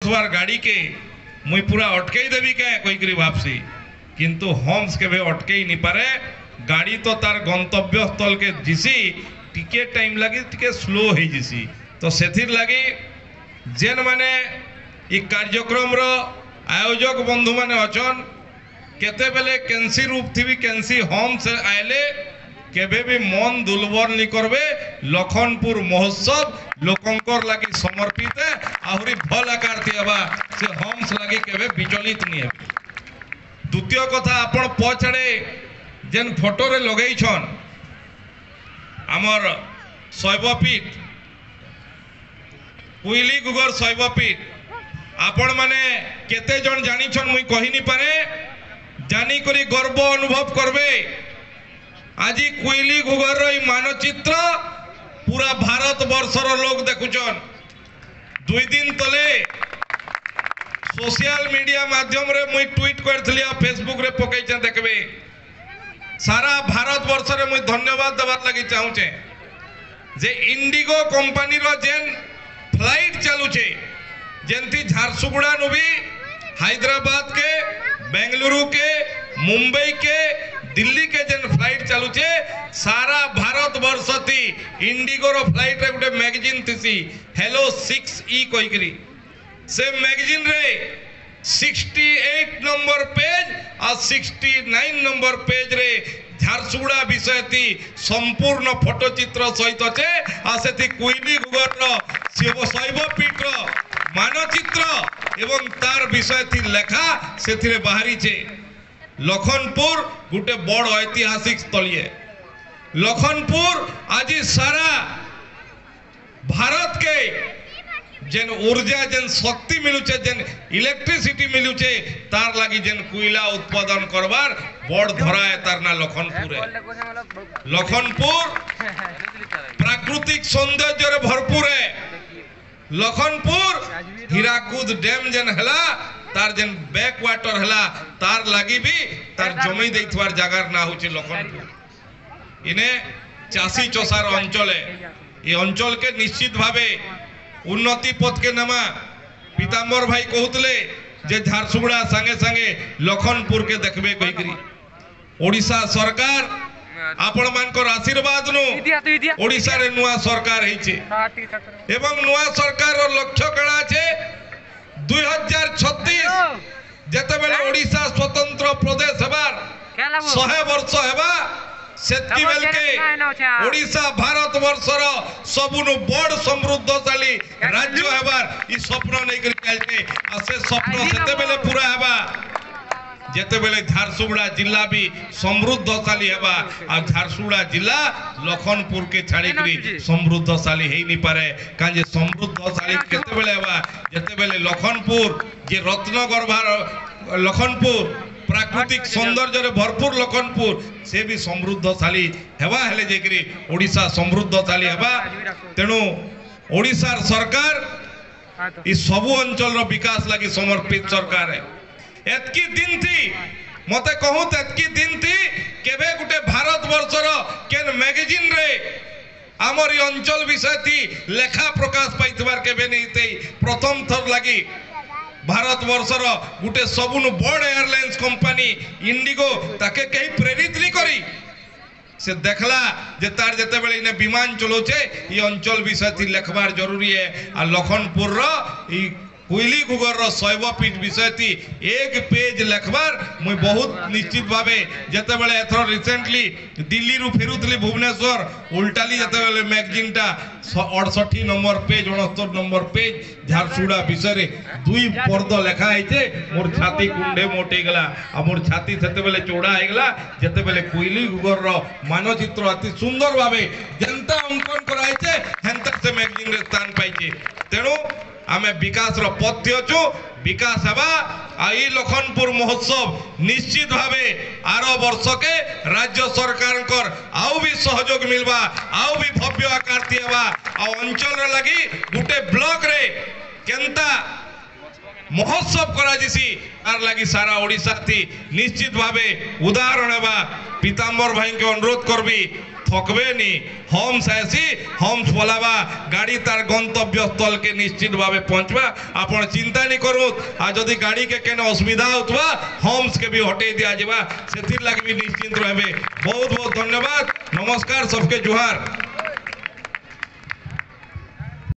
आसबार गाड़ी के मुई पूरा अटकई देवी क्या कहीकि भावसी किंतु हम्स के अटकई नहीं पारे गाड़ी तो तार गंतव्य स्थल के जिसी टिके टाइम लगी टिके स्लो हो जिसी तो सेथिर लगी जेन माने इ कार्यक्रम रो आयोजक बंधु माने अचन केते बेले कैंसी रूप थी कैंसी हम्स आयले केबे भी मन दुर्बल नहीं करबे लखनपुर महोत्सव लोकंकर लगी समर्पित है आहरी भल आकार थियाबा से हम्स लगी केबे विचलित नहीं है। द्वितीय कथा आपण पछड़े जेन फोटो रे लगई छन आमर शैवपीठ कुइली गुगर शैवपीठ आपण माने केते जन जानी छन मुई कहि नि पारे जानी करी गर्व अनुभव करबे आज कुइली गुगर मानचित्र पूरा भारत वर्षर लोग देखुचन। 2 दिन तले सोशल मीडिया माध्यम रे मुई ट्वीट करथली फेसबुक रे पकई देखबे सारा भारत वर्ष रे मुई धन्यवाद देवार लगी चाहूचे जे इंडिगो कंपनी रो जेन फ्लाइट चलुचे जेंती झारसुगुड़ा नु भी हैदराबाद के बेंगलुरु के मुंबई के दिल्ली के जेन फ्लाइट चलुचे सारा भारत वर्ष थी इंडिगो रो फ्लाइट रे गुटे मैगजीन थिसी हेलो 6E कहिकरी से मैगजीन रे 68 नंबर पेज और 69 नंबर पेज रे झारसुगुड़ा विषय थी संपूर्ण फोटोचित्र सहित अच्छे आसे कुइली गुगर रो शैवपीठ रो मानचित्र एवं तार विषय थी लेखा से बाहरी छे। लखनपुर गुटे बड़ ऐतिहासिक स्थल है। लखनपुर आज सारा भारत के जेन ऊर्जा जेन शक्ति मिलुचे जेन इलेक्ट्रिसिटी मिलुचे तार लगी जेन कोयला उत्पादन करवार बड़ धरा है तार ना लखनपुर है। लखनपुर प्राकृतिक सौंदर्य रे भरपूर है। लखनपुर हीराकुद डैम जेन हला तार जेन बैक वाटर हला तार लगी भी तार जमी देथवार जगार ना होचे लखनपुर इने चासी चोसार अंचल है। ये अंचल के निश्चित भावे उन्नति पथ के नमा पीताम्बर भाई कहते जे झारसुगुड़ा संगे संगे लखनपुर के देखबे कहिकरी ओडिशा सरकार आपण मानकर आशीर्वाद नु ओडिशा रे नुआ सरकार हेचे एवं नुआ सरकार रो लक्ष्य कणा छे 2036 जते बेले ओडिशा स्वतंत्र प्रदेश हेबार 100 वर्ष हेबा सेतकी बेल के ओडिशा भारत वर्षर सबुनु बड़ समृद्धशाली राज्य हेबार ई स्वप्न नै करि आइते आ से स्वप्न सेते बेले पूरा हेबा जेते बेले झारसुगुड़ा जिला भी समृद्धशाली हेबा आ झारसुगुड़ा जिला लखनपुर के छाड़ी करी समृद्धशाली हेई नि पारे काजे समृद्धशाली केते बेले हेबा जेते बेले लखनपुर जे रत्नगर्भार लखनपुर प्राकृतिक सौंदर्य रे भरपूर लखनपुर से भी समृद्धशाली हेबा हेले जेकरी ओडिशा समृद्धशाली हेबा तेनु ओडिशा सरकार ई सबु अंचल रो विकास लागि समर्पित सरकार है। एतकी दिन थी मते कहूं एतकी दिन थी केबे गुटे भारत वर्षर केन मैगजीन रे आमर ई अंचल विषय थी लेखा प्रकाश पाइतबार केबे नहीं थी प्रथम थर लगी भारत वर्षर गुटे सबुनु बड़ एयरलाइंस कंपनी इंडिगो ताके कहीं प्रेरित नहीं करी से देखला जे तार जते बेले इने विमान चलोचे ई अंचल विषय थी लेखबार जरूरी है। आ लखनपुर रो ई कुइली गुगर रो शैवपीठ विषय थी एक पेज लेखबार मुई बहुत निश्चित भावे जते बेले एथर रिसेंटली दिल्ली रु फेरुतली भुवनेश्वर उल्टाली जते बेले मैगजीन टा 68 number page 69 number page Jharsuguda विषय रे 2 पर्द लेखा आइते मोर छाती कुंडे मोटे गला आ मोर छाती सेते बेले चौड़ा हे गला जते बेले कुइली गुगर रो मानचित्र अति सुंदर भावे जनता अंकन कराइते हेंता से मैगजीन रे स्थान पाइचे। तेणु आमे विकास रो पथ्य छु विकास हेबा आई लखनपुर महोत्सव निश्चित भावे आरो वर्ष के राज्य सरकार कर आउ भी सहयोग मिलबा आउ भी भव्य आकार दियाबा आ अंचल रे लगी गुटे ब्लॉक रे केनता महोत्सव करा जिसी तार लगी सारा ओडिशा थी निश्चित भावे उदाहरण हेबा पीताम्बर भाई के अनुरोध करबी ঠকবে নি হোমস আসি হোমস বলাবা গাড়ি তার গন্তব্য স্থল কে নিশ্চিত ভাবে পৌঁছবা আপন চিন্তা নি করুত আর যদি গাড়ি কে কেন অসুবিধা হতবা হোমস কে भी हटे दिया जावा सेतिर लागि भी निश्चिंत रहबे बहुत बहुत धन्यवाद नमस्कार सबके जुहार।